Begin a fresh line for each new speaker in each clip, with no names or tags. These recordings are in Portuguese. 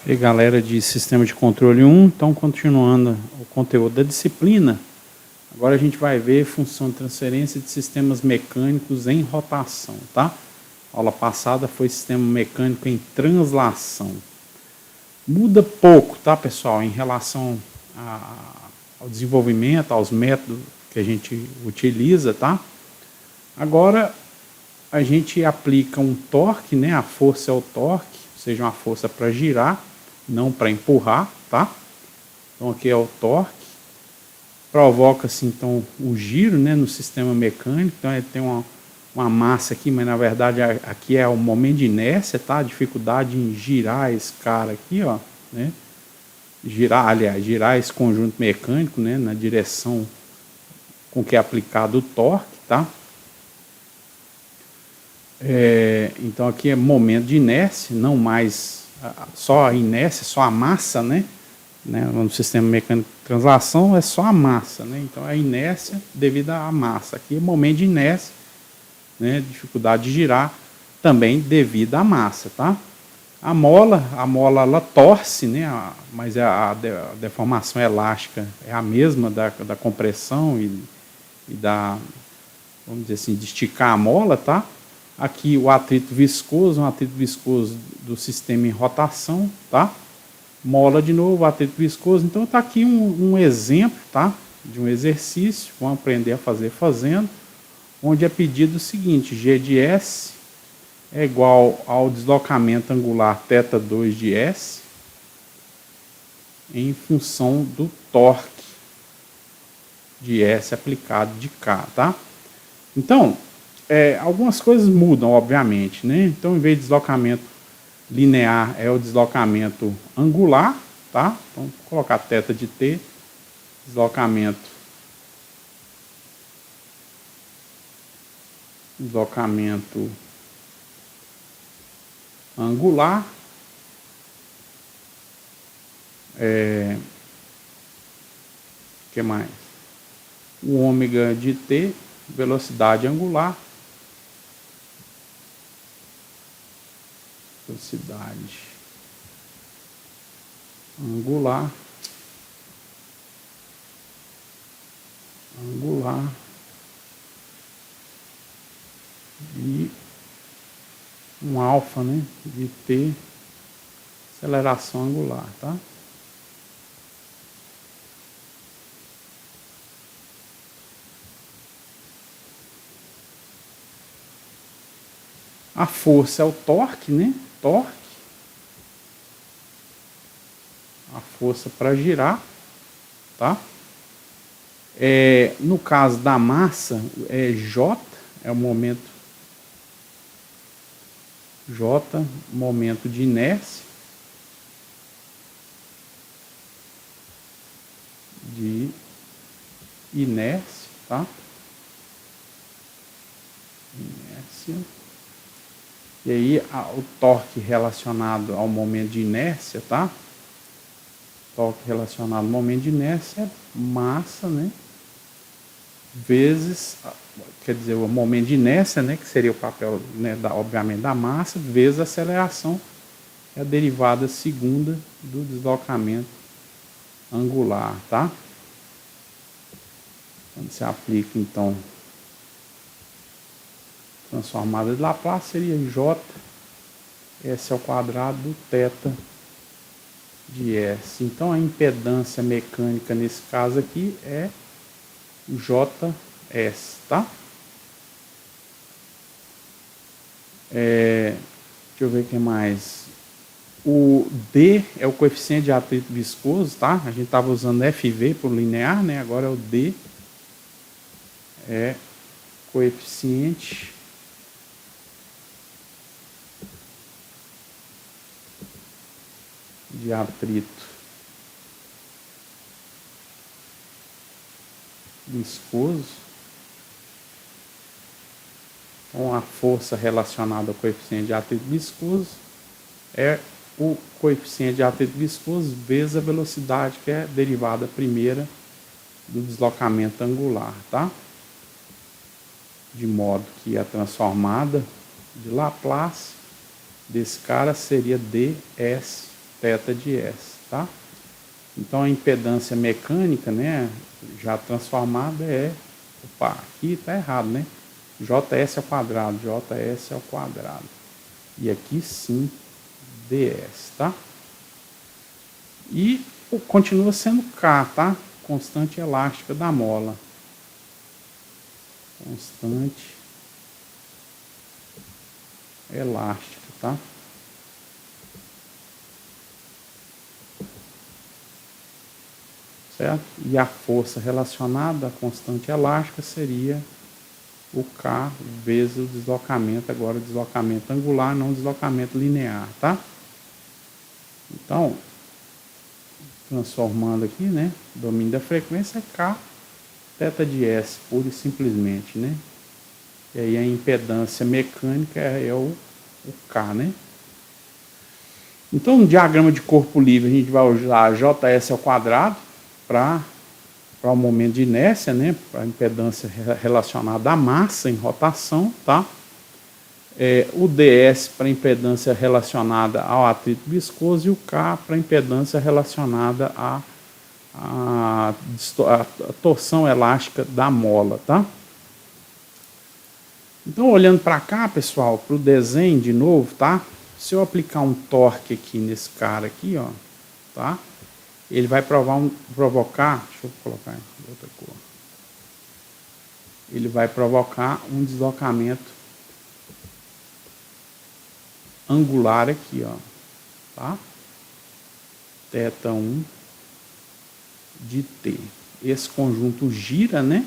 E galera de Sistema de Controle 1, então continuando o conteúdo da disciplina, agora a gente vai ver função de transferência de sistemas mecânicos em rotação, tá? A aula passada foi sistema mecânico em translação. Muda pouco, tá, pessoal, em relação ao desenvolvimento, aos métodos que a gente utiliza, tá? Agora a gente aplica um torque, né? A força é o torque, ou seja, uma força para girar, não para empurrar, tá? Então aqui é o torque. Provoca-se então o giro, né, no sistema mecânico. Então ele tem uma massa aqui, mas na verdade aqui é o momento de inércia, tá? A dificuldade em girar esse cara aqui, ó, né? Girar esse conjunto mecânico, né, na direção com que é aplicado o torque, tá? Então aqui é momento de inércia, não mais só a inércia, só a massa, né? No sistema mecânico de translação é só a massa, né? Então a inércia devido à massa. Aqui é momento de inércia, né? Dificuldade de girar também devido à massa, tá? A mola ela torce, né? Mas a deformação elástica é a mesma da compressão e da, vamos dizer assim, de esticar a mola, tá? Aqui o atrito viscoso, um atrito viscoso do sistema em rotação, tá? Mola de novo, atrito viscoso. Então está aqui um exemplo, tá? De um exercício, vamos aprender a fazer fazendo, onde é pedido o seguinte: G de S é igual ao deslocamento angular θ2 de S em função do torque de S aplicado de K, tá? Então, algumas coisas mudam, obviamente, né? Então, em vez de deslocamento linear, é o deslocamento angular, tá? Então, vou colocar θ de T, deslocamento angular, que mais? O ômega de T, velocidade angular, e um alfa, né, de T, aceleração angular, tá? A força é o torque, né? Torque. A força para girar, tá? No caso da massa, J é o momento J, momento de inércia, tá? Inércia. E aí o torque relacionado ao momento de inércia, tá? Torque relacionado ao momento de inércia é massa, né? Vezes, quer dizer, o momento de inércia, né? Que seria o papel, né, obviamente, da massa, vezes a aceleração, é a derivada segunda do deslocamento angular, tá? Quando se aplica, então, transformada de Laplace, seria J, S ao quadrado do θ de S. Então, a impedância mecânica, nesse caso aqui, é JS, tá? Deixa eu ver o que mais. O D é o coeficiente de atrito viscoso, tá? A gente estava usando FV por linear, né? Agora é o D. É coeficiente de atrito viscoso. Então, a força relacionada ao coeficiente de atrito viscoso é o coeficiente de atrito viscoso vezes a velocidade, que é derivada primeira do deslocamento angular, tá? De modo que a transformada de Laplace desse cara seria ds θ de S, tá? Então a impedância mecânica, né, já transformada é, opa, aqui está errado, né? JS ao quadrado, JS ao quadrado. E aqui sim, ds, tá? E continua sendo K, tá? Constante elástica da mola. Constante elástica, tá? Certo? E a força relacionada à constante elástica seria o K vezes o deslocamento, agora o deslocamento angular, não o deslocamento linear, tá? Então, transformando aqui, né? Domínio da frequência é K θ de S, pura e simplesmente, né? E aí a impedância mecânica é o K, né? Então, no diagrama de corpo livre, a gente vai usar JS ao quadrado para o momento de inércia, né? Para a impedância relacionada à massa em rotação, tá? O DS para a impedância relacionada ao atrito viscoso e o K para a impedância relacionada à torção elástica da mola, tá? Então, olhando para cá, pessoal, para o desenho de novo, tá? Se eu aplicar um torque aqui nesse cara aqui, ó, tá? Ele vai provocar, deixa eu colocar em outra cor. Ele vai provocar um deslocamento angular aqui, ó, tá? θ1 de T. Esse conjunto gira, né?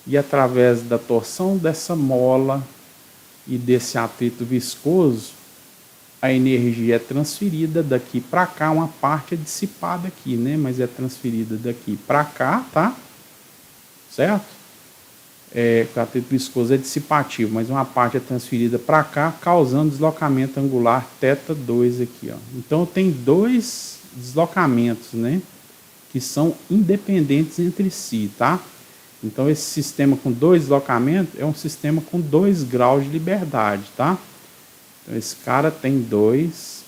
E através da torção dessa mola e desse atrito viscoso, a energia é transferida daqui para cá, uma parte é dissipada aqui, né? Mas é transferida daqui para cá, tá? Certo? O atrito viscoso é dissipativo, mas uma parte é transferida para cá, causando deslocamento angular θ2 aqui, ó. Então tem dois deslocamentos, né? Que são independentes entre si, tá? Então esse sistema com dois deslocamentos é um sistema com 2 graus de liberdade, tá? Então esse cara tem dois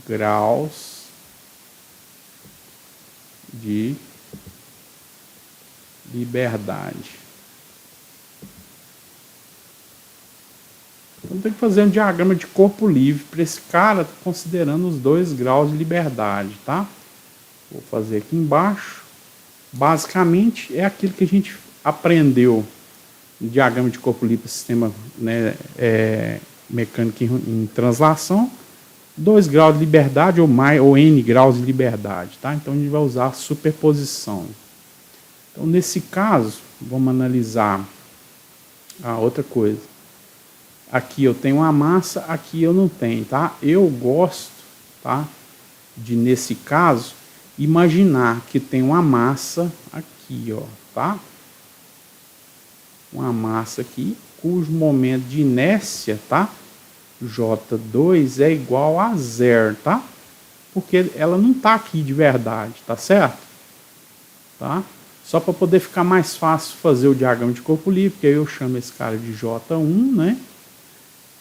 graus de liberdade. Então tem que fazer um diagrama de corpo livre para esse cara, considerando os 2 graus de liberdade, tá? Vou fazer aqui embaixo. Basicamente é aquilo que a gente aprendeu no diagrama de corpo livre para sistema, né, mecânico em translação. 2 graus de liberdade ou mais, ou N graus de liberdade, tá? Então a gente vai usar a superposição. Então nesse caso, vamos analisar a outra coisa. Aqui eu tenho uma massa, aqui eu não tenho, tá? Eu gosto, tá, de, nesse caso, imaginar que tem uma massa aqui, ó, tá? Uma massa aqui, cujo momento de inércia, tá? J2 é igual a 0, tá? Porque ela não tá aqui de verdade, tá certo? Tá? Só para poder ficar mais fácil fazer o diagrama de corpo livre, porque aí eu chamo esse cara de J1, né?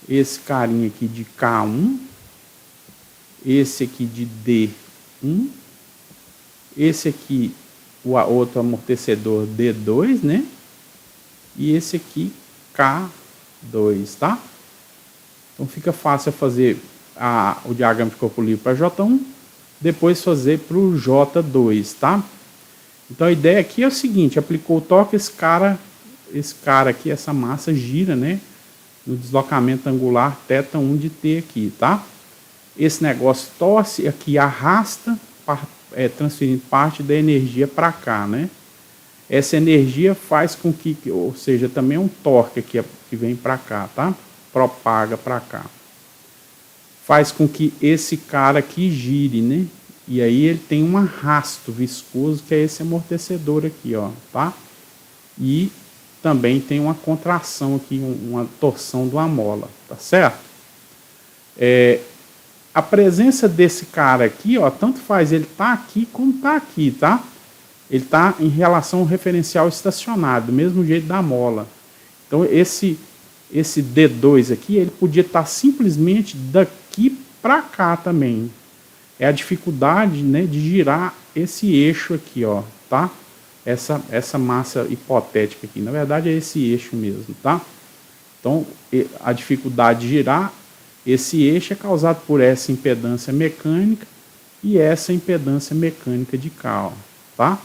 Esse carinha aqui de K1, esse aqui de D1, esse aqui, o outro amortecedor D2, né? E esse aqui K2, tá? Então fica fácil fazer o diagrama de corpo livre para J1, depois fazer para o J2, tá? Então a ideia aqui é o seguinte, aplicou o torque, esse cara aqui, essa massa gira, né? No deslocamento angular θ1 de T aqui, tá? Esse negócio torce aqui, arrasta, transferindo parte da energia para cá, né? Essa energia faz com que, ou seja, também é um torque aqui que vem para cá, tá? Propaga para cá. Faz com que esse cara aqui gire, né? E aí ele tem um arrasto viscoso, que é esse amortecedor aqui, ó, tá? E também tem uma contração aqui, uma torção de uma mola, tá certo? A presença desse cara aqui, ó, tanto faz ele tá aqui como tá aqui, tá? Ele tá em relação ao referencial estacionário, do mesmo jeito da mola. Então esse D2 aqui, ele podia estar simplesmente daqui para cá também. É a dificuldade, né, de girar esse eixo aqui, ó, tá? Essa massa hipotética aqui, na verdade é esse eixo mesmo, tá? Então, a dificuldade de girar esse eixo é causado por essa impedância mecânica e essa impedância mecânica de cá, ó, tá?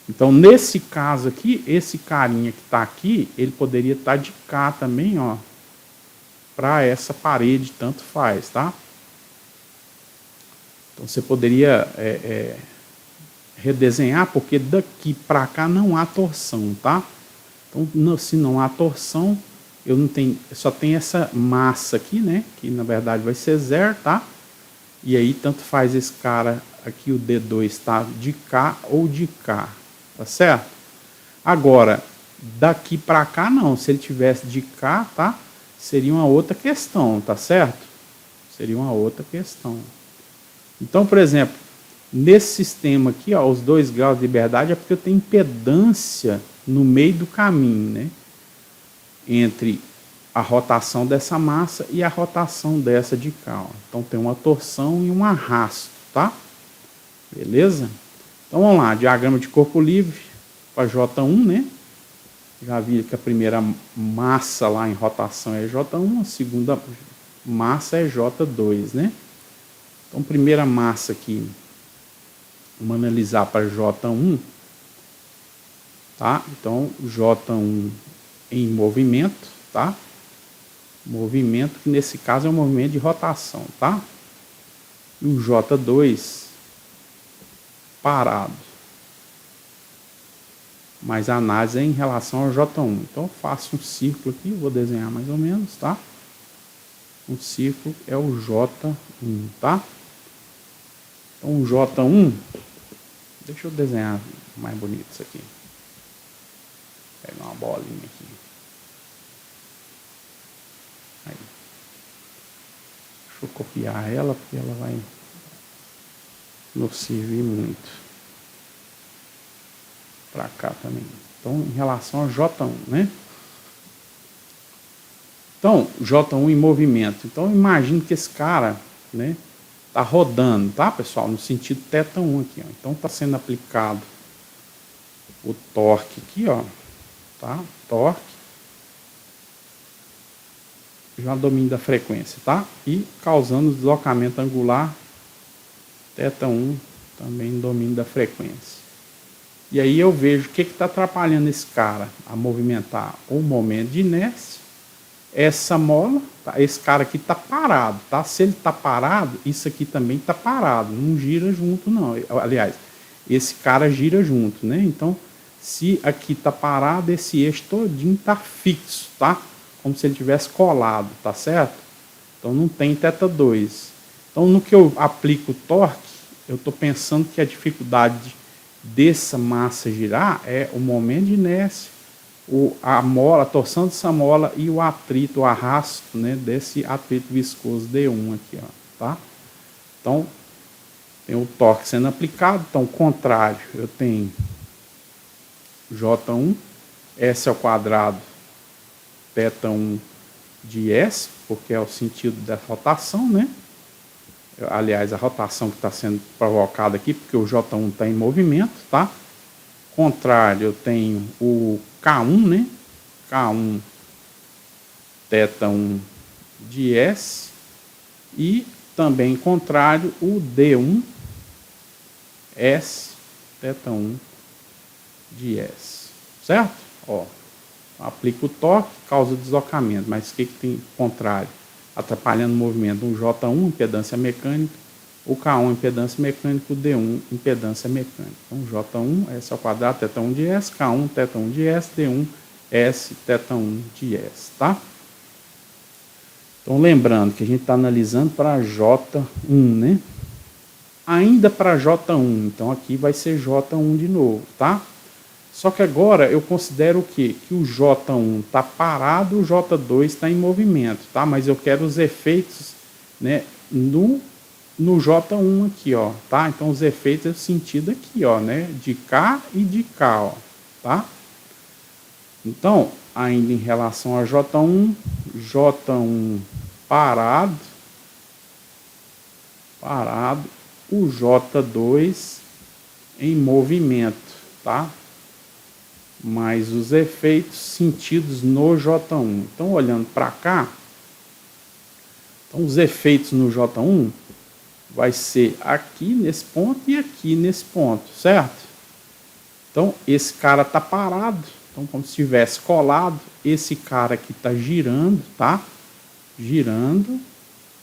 Então, nesse caso aqui, esse carinha que está aqui, ele poderia estar de cá também, ó, para essa parede, tanto faz, tá? Então, você poderia redesenhar, porque daqui para cá não há torção, tá? Então, se não há torção, eu não tenho, só tem essa massa aqui, né? Que na verdade vai ser zero, tá? E aí, tanto faz esse cara aqui, o D2, tá? De cá ou de cá. Tá certo? Agora, daqui para cá não. Se ele tivesse de cá, tá? Seria uma outra questão, tá certo? Seria uma outra questão. Então, por exemplo, nesse sistema aqui, ó, os 2 graus de liberdade é porque eu tenho impedância no meio do caminho, né? Entre a rotação dessa massa e a rotação dessa de cá, ó. Então, tem uma torção e um arrasto, tá? Beleza? Então vamos lá, diagrama de corpo livre para J1, né? Já vi que a primeira massa lá em rotação é J1, a segunda massa é J2, né? Então, primeira massa aqui, vamos analisar para J1, tá? Então, J1 em movimento, tá? Movimento, que nesse caso é um movimento de rotação, tá? E o J2 parado. Mas a análise é em relação ao J1. Então eu faço um círculo aqui, vou desenhar mais ou menos, tá? Um círculo é o J1, tá? Então o J1, deixa eu desenhar mais bonito isso aqui. Vou pegar uma bolinha aqui. Aí. Deixa eu copiar ela, porque ela vai nos servir muito. Para cá também. Então, em relação ao J1, né? Então, J1 em movimento. Então, imagine que esse cara, né, tá rodando, tá, pessoal? No sentido θ1 aqui, ó. Então, tá sendo aplicado o torque aqui, ó, tá? Torque. Já domínio da frequência, tá? E causando deslocamento angular θ1 também no domínio da frequência. E aí eu vejo o que está atrapalhando esse cara a movimentar o momento de inércia. Essa mola, tá? Esse cara aqui está parado, tá? Se ele está parado, isso aqui também está parado, não gira junto não. Aliás, esse cara gira junto, né? Então, se aqui está parado, esse eixo todinho está fixo, tá? Como se ele tivesse colado, tá certo? Então não tem θ2. Então, no que eu aplico o torque, eu estou pensando que a dificuldade dessa massa girar é o momento de inércia, a mola, a torção dessa mola e o atrito, o arrasto, né, desse atrito viscoso D1 aqui, ó, tá? Então, tem o torque sendo aplicado. Então, o contrário, eu tenho J1, S ao quadrado, θ1 de S, porque é o sentido da rotação, né? Aliás, a rotação que está sendo provocada aqui, porque o J1 está em movimento, tá? Contrário, eu tenho o K1, né? K1 θ1 de S. E também contrário, o D1 S θ1 de S. Certo? Ó, aplica o torque, causa deslocamento. Mas o que tem contrário? Atrapalhando o movimento, um J1, impedância mecânica, o K1, impedância mecânica, o D1, impedância mecânica. Então, J1, S ao quadrado, θ1 de S, K1, θ1 de S, D1, S, θ1 de S, tá? Então, lembrando que a gente está analisando para J1, né? Ainda para J1, então aqui vai ser J1 de novo, tá? Só que agora eu considero o quê? Que o J1 está parado, o J2 está em movimento, tá? Mas eu quero os efeitos, né, no J1 aqui, ó, tá? Então os efeitos é o sentido aqui, ó, né? De cá e de cá, ó, tá? Então, ainda em relação a J1 parado, o J2 em movimento, tá? Mas os efeitos sentidos no J1. Então, olhando para cá, então os efeitos no J1 vai ser aqui nesse ponto e aqui nesse ponto, certo? Então, esse cara tá parado, então como se estivesse colado, esse cara aqui tá girando, tá? Girando.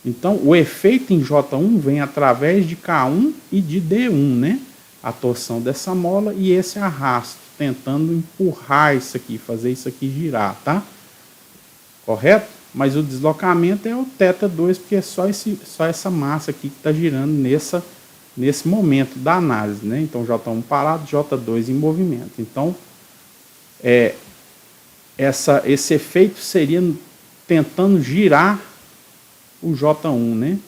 Então, o efeito em J1 vem através de K1 e de D1, né? A torção dessa mola e esse arrasto, tentando empurrar isso aqui, fazer isso aqui girar, tá? Correto? Mas o deslocamento é o θ2, porque é só essa massa aqui que está girando nesse momento da análise, né? Então, J1 parado, J2 em movimento. Então, esse efeito seria tentando girar o J1, né?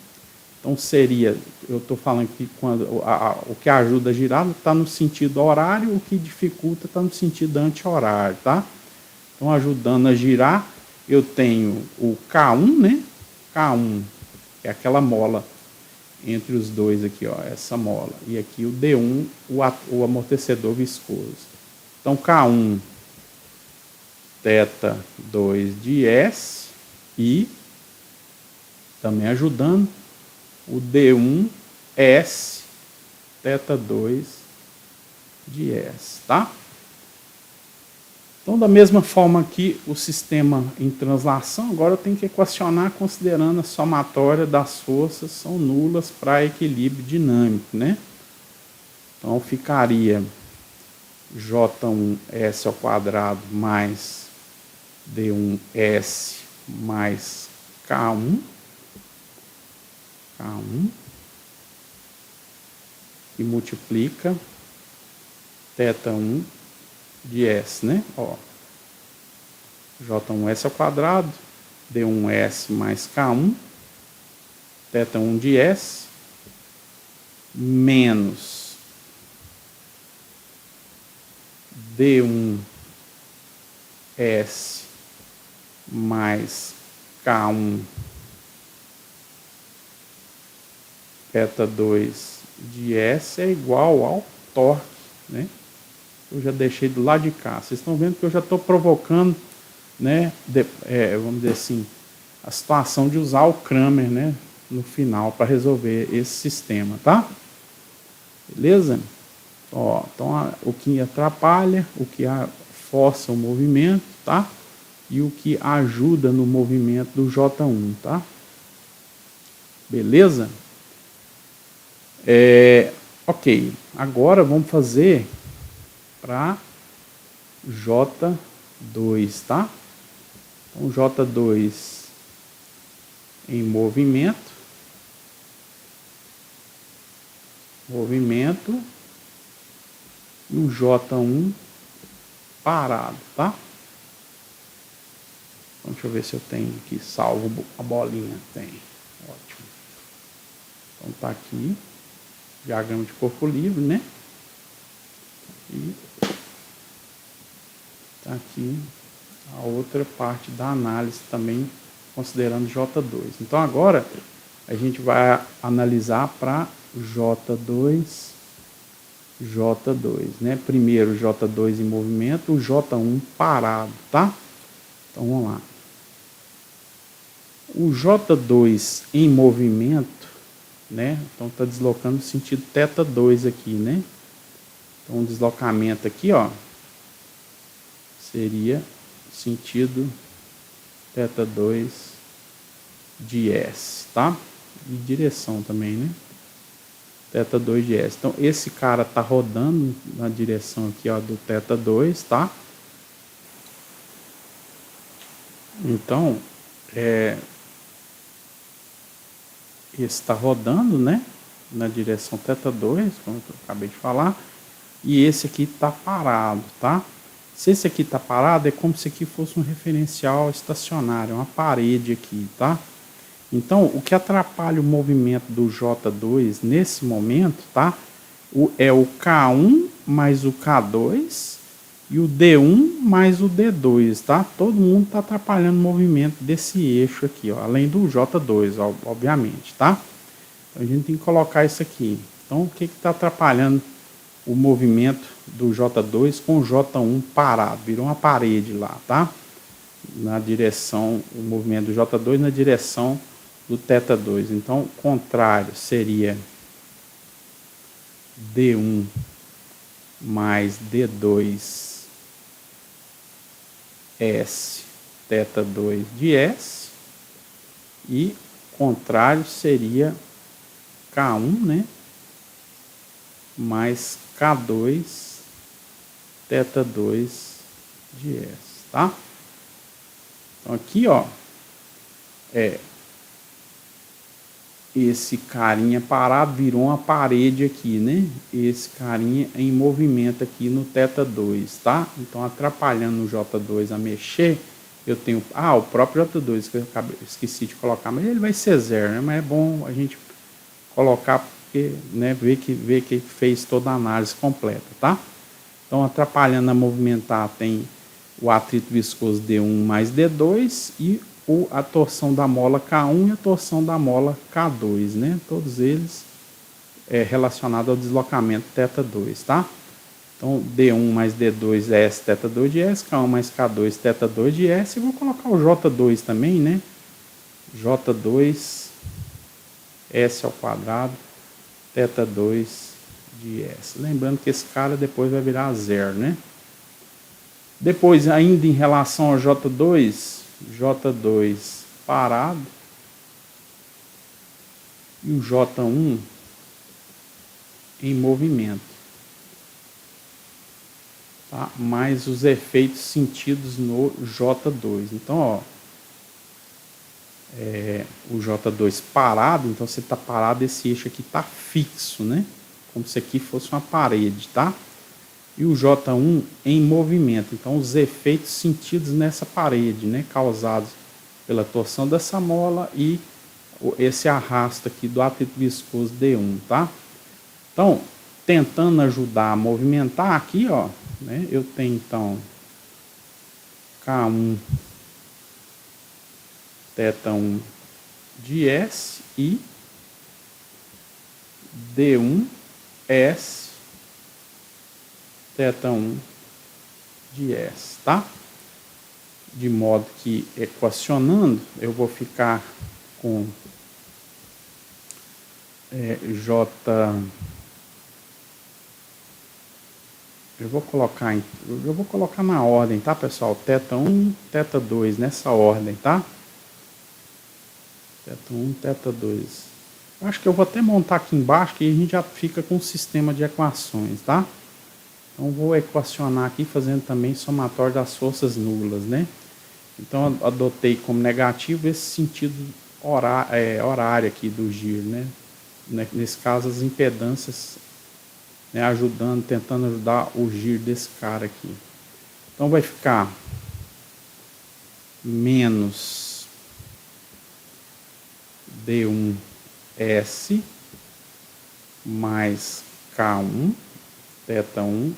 Então seria, eu estou falando que quando o que ajuda a girar está no sentido horário, o que dificulta está no sentido anti-horário, tá? Então ajudando a girar, eu tenho o K1, né? K1, que é aquela mola entre os dois aqui, ó, essa mola. E aqui o D1, o amortecedor viscoso. Então K1, θ2 de S e também ajudando o D1 S θ2 de S, tá? Então, da mesma forma que o sistema em translação, agora eu tenho que equacionar considerando a somatória das forças são nulas para equilíbrio dinâmico, né? Então, ficaria J1S ao quadrado mais D1S mais K1, e multiplica θ1 de S, né? Ó, J1S ao quadrado, D1S mais K1, θ1 de S, menos D1S mais K1 θ2 de S é igual ao torque, né? Eu já deixei do lado de cá. Vocês estão vendo que eu já estou provocando, né? Vamos dizer assim, a situação de usar o Kramer, né? No final para resolver esse sistema, tá? Beleza? Ó, então o que atrapalha, o que força o movimento, tá? E o que ajuda no movimento do J1, tá? Beleza? Ok, agora vamos fazer para J2, tá? Então, J2 em movimento, e o J1 parado, tá? Então, deixa eu ver se eu tenho aqui salvo a bolinha. Tem, ótimo. Então tá aqui, diagrama de corpo livre, né? E tá aqui a outra parte da análise também, considerando J2. Então agora a gente vai analisar para J2, né? Primeiro J2 em movimento, o J1 parado, tá? Então vamos lá. O J2 em movimento, né? Então está deslocando no sentido θ2 aqui, né? Então o deslocamento aqui, ó, seria sentido θ2 de S, tá? E direção também, né? θ2 de S. Então esse cara tá rodando na direção aqui, ó, do θ2, tá? Então esse está rodando, né? Na direção θ2, como eu acabei de falar. E esse aqui está parado, tá? Se esse aqui está parado, é como se aqui fosse um referencial estacionário, uma parede aqui, tá? Então, o que atrapalha o movimento do J2 nesse momento, tá? É o K1 mais o K2 e o D1 mais o D2, tá? Todo mundo está atrapalhando o movimento desse eixo aqui, ó, além do J2, obviamente, tá? Então, a gente tem que colocar isso aqui. Então, o que está atrapalhando o movimento do J2 com o J1 parado? Virou uma parede lá, tá? Na direção, o movimento do J2 na direção do θ2. Então, o contrário seria D1 mais D2 S θ2 de S, e contrário seria K1, né, mais K2 θ2 de S, tá? Então aqui, ó, esse carinha parado virou uma parede aqui, né? Esse carinha em movimento aqui no θ2, tá? Então, atrapalhando o J2 a mexer, eu tenho... o próprio J2, que eu esqueci de colocar, mas ele vai ser zero, né? Mas é bom a gente colocar, porque, né, ver que fez toda a análise completa, tá? Então, atrapalhando a movimentar, tem o atrito viscoso D1 mais D2 e a torção da mola K1 e a torção da mola K2, né? Todos eles relacionados ao deslocamento θ2, tá? Então, D1 mais D2 é S θ2 de S, K1 mais K2 θ2 de S, e vou colocar o J2 também, né? J2 S ao quadrado θ2 de S. Lembrando que esse cara depois vai virar zero, né? Depois, ainda em relação ao J2 parado e o J1 em movimento, tá? Mais os efeitos sentidos no J2. Então, ó, o J2 parado, então você está parado, esse eixo aqui está fixo, né? Como se aqui fosse uma parede, tá? E o J1 em movimento, então os efeitos sentidos nessa parede, né, causados pela torção dessa mola e esse arrasto aqui do atrito viscoso D1, tá? Então, tentando ajudar a movimentar aqui, ó, né, eu tenho então K1 θ1 de S e D1 S θ1 de S, tá? De modo que, equacionando, eu vou ficar com J... Eu vou colocar na ordem, tá, pessoal? θ1, θ2, nessa ordem, tá? θ1, θ2. Acho que eu vou até montar aqui embaixo, que a gente já fica com um sistema de equações, tá? Então, vou equacionar aqui, fazendo também somatório das forças nulas, né? Então, adotei como negativo esse sentido horário aqui do giro, né? Nesse caso, as impedâncias, né, tentando ajudar o giro desse cara aqui. Então, vai ficar menos D1S mais K1 θ1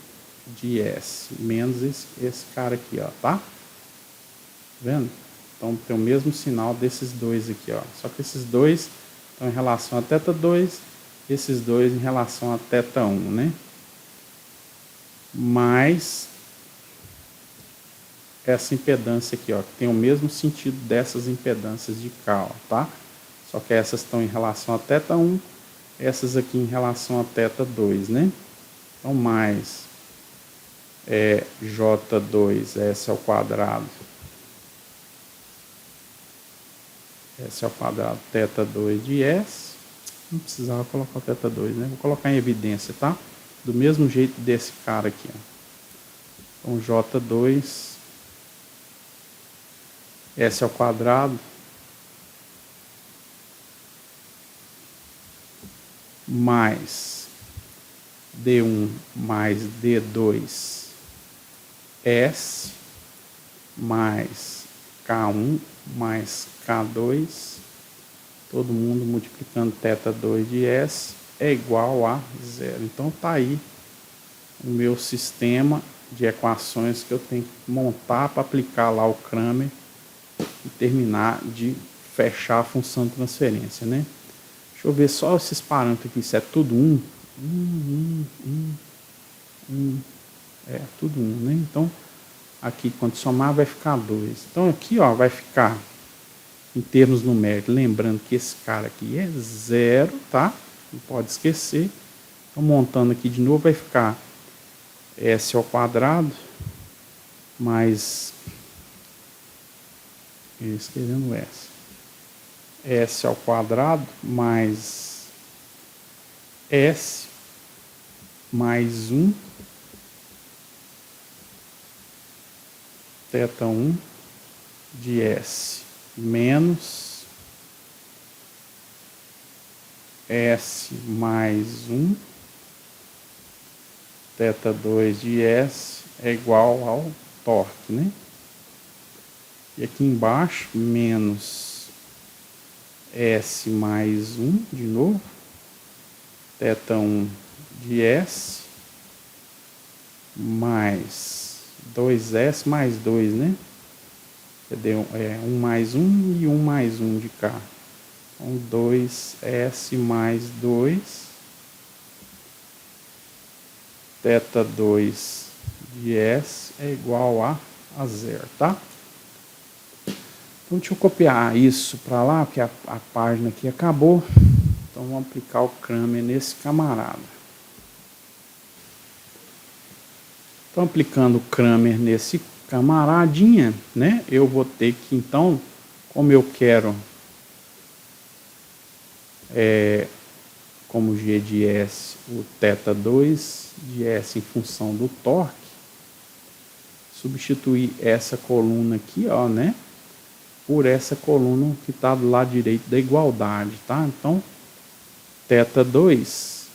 de S, menos esse cara aqui, ó, tá? Vendo? Então tem o mesmo sinal desses dois aqui, ó. Só que esses dois estão em relação a θ2, esses dois em relação a θ1, né? Mais essa impedância aqui, ó, que tem o mesmo sentido dessas impedâncias de K, ó, tá? Só que essas estão em relação a θ1, essas aqui em relação a θ2, né? Então, mais J2S ao quadrado, S ao quadrado, θ2 de S. Não precisava colocar o θ2, né? Vou colocar em evidência, tá? Do mesmo jeito desse cara aqui, ó. Então, J2 S ao quadrado mais D1 mais D2 S mais K1 mais K2, todo mundo multiplicando θ2 de S é igual a zero. Então tá aí o meu sistema de equações que eu tenho que montar para aplicar lá o Cramer e terminar de fechar a função de transferência, né? Deixa eu ver só esses parâmetros aqui, se é tudo 1. É, tudo 1, né? Então, aqui, quando somar, vai ficar 2. Então, aqui, ó, vai ficar, em termos numéricos, lembrando que esse cara aqui é 0, tá? Não pode esquecer. Então, montando aqui de novo, vai ficar S ao quadrado mais... escrevendo S. S ao quadrado mais S mais 1 θ 1 de S menos S mais 1 θ 2 de S é igual ao torque, né? E aqui embaixo, menos S mais 1, de novo, θ 1 de S, mais 2S mais 2, né? Cadê? 1 mais 1 e 1 mais 1 de cá. Então, 2S mais 2, θ 2 de S é igual a 0, tá? Então, deixa eu copiar isso para lá, porque a página aqui acabou. Então, vamos aplicar o Cramer nesse camarada. Então, aplicando o Cramer nesse camaradinha, né? Eu vou ter que, então, como eu quero, como G de S, o θ 2 de S em função do torque, substituir essa coluna aqui, ó, né? Por essa coluna que está do lado direito da igualdade, tá? Então, θ 2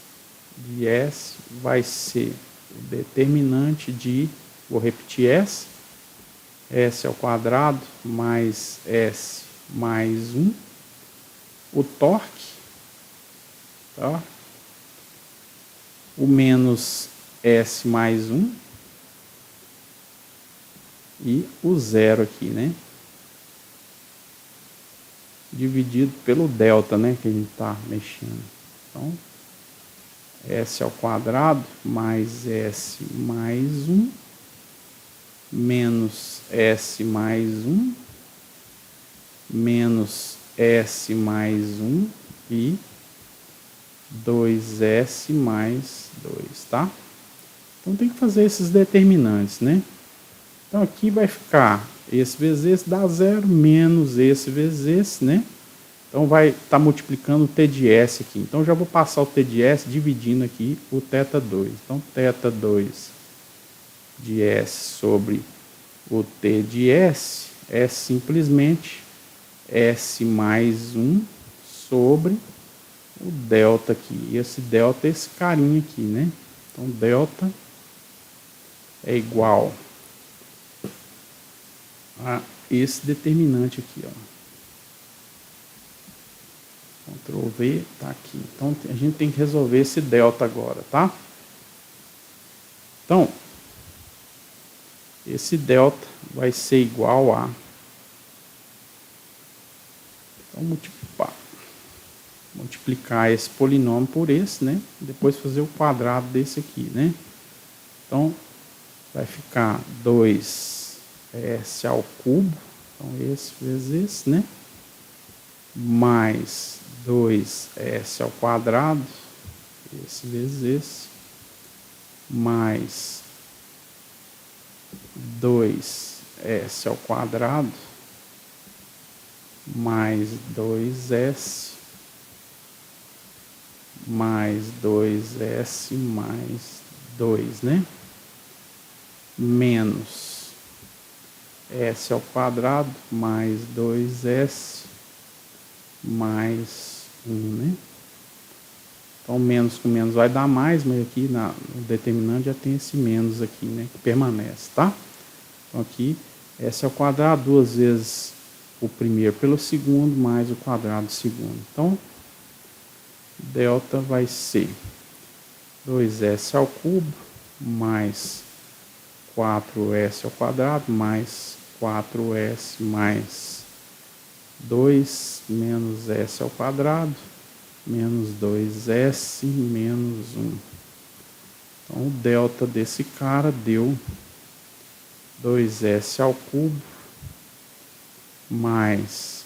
de S vai ser o determinante de, vou repetir S, S ao quadrado mais S mais 1, o torque, tá? O menos S mais 1 e o 0 aqui, né? Dividido pelo delta, né, que a gente está mexendo. Então, S ao quadrado mais S mais 1 menos S mais 1 menos S mais 1 e 2S mais 2, tá? Então, tem que fazer esses determinantes, né? Então, aqui vai ficar esse vezes esse dá 0, menos esse vezes esse, né? Então, vai estar multiplicando o T de S aqui. Então, já vou passar o T de S dividindo aqui o θ 2. Então, θ 2 de S sobre o T de S é simplesmente S mais 1 sobre o delta aqui. E esse delta é esse carinha aqui, né? Então, delta é igual a esse determinante aqui, ó. Ctrl V, tá aqui. Então, a gente tem que resolver esse delta agora, tá? Então, esse delta vai ser igual a... Então, multiplicar esse polinômio por esse, né? Depois fazer o quadrado desse aqui, né? Então, vai ficar 2S ao cubo. Então, esse vezes esse, né? Mais 2S ao quadrado. Esse vezes esse. Mais 2S ao quadrado. Mais 2S. Mais 2S mais 2, né? Menos S ao quadrado mais 2S mais 1, né? Então, menos com menos vai dar mais, mas aqui no determinante já tem esse menos aqui, né? Que permanece, tá? Então, aqui, S ao quadrado, 2 vezes o primeiro pelo segundo, mais o quadrado do segundo. Então, delta vai ser 2S ao cubo mais 4s ao quadrado mais 4s mais 2 menos s ao quadrado menos 2s menos 1. Então, o delta desse cara deu 2s ao cubo mais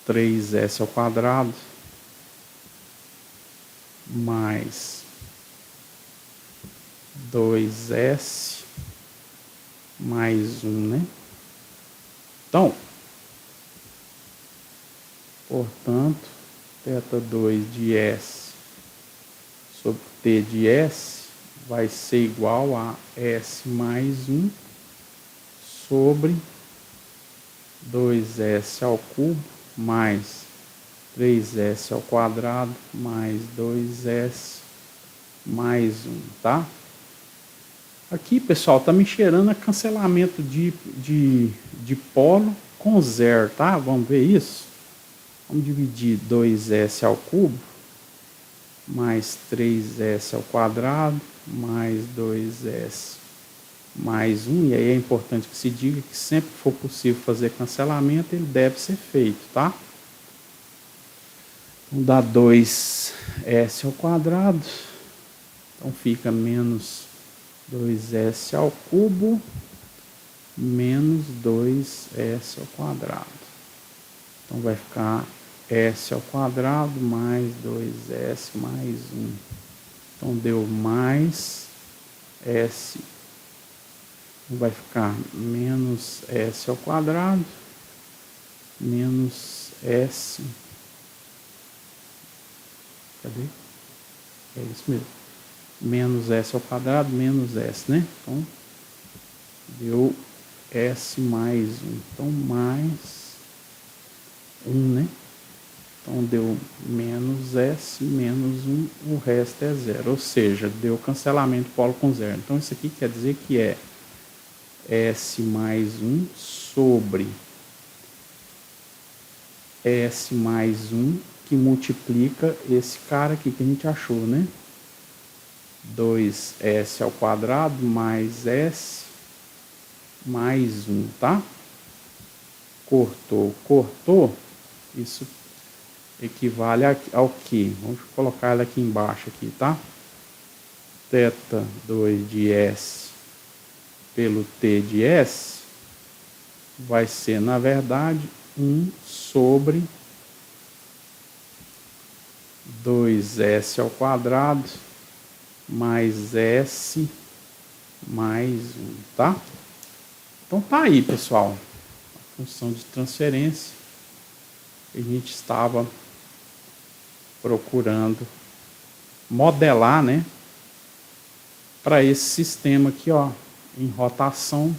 3s ao quadrado mais 2s mais 1, né? Então, portanto, θ2 de S sobre T de S vai ser igual a S mais 1 sobre 2S ao cubo mais 3S ao quadrado mais 2S mais 1, tá? Aqui, pessoal, tá me cheirando a cancelamento de polo com zero, tá? Vamos ver isso? Vamos dividir 2S ao cubo mais 3S ao quadrado mais 2S mais 1. E aí é importante que se diga que sempre que for possível fazer cancelamento, ele deve ser feito, tá? Então dá 2S ao quadrado. Então fica menos 2S ao cubo menos 2S ao quadrado. Então vai ficar S ao quadrado mais 2S mais 1. Então deu mais S. Vai ficar menos S ao quadrado menos S. Cadê? É isso mesmo. Menos S ao quadrado menos S, né? Então deu S mais 1. Então mais 1, né? Então deu menos S menos 1, o resto é zero. Ou seja, deu cancelamento polo com zero. Então isso aqui quer dizer que é S mais 1 sobre S mais 1 que multiplica esse cara aqui que a gente achou, né? 2S ao quadrado mais S mais 1, tá? Cortou, cortou. Isso equivale ao que? Vamos colocar ela aqui embaixo, aqui, tá? θ2 de S pelo T de S vai ser, na verdade, 1 sobre 2S ao quadrado mais S mais 1, tá? Então tá aí, pessoal, a função de transferência que a gente estava procurando modelar, né, para esse sistema aqui, ó, em rotação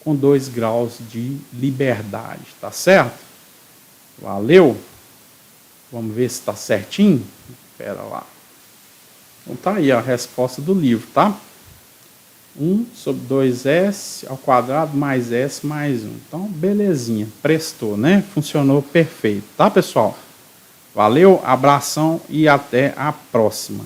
com 2 graus de liberdade, tá certo? Valeu? Vamos ver se está certinho? Espera lá. Então tá aí a resposta do livro, tá? 1 sobre 2S ao quadrado mais S mais 1. Então, belezinha, prestou, né? Funcionou perfeito, tá, pessoal? Valeu, abração e até a próxima.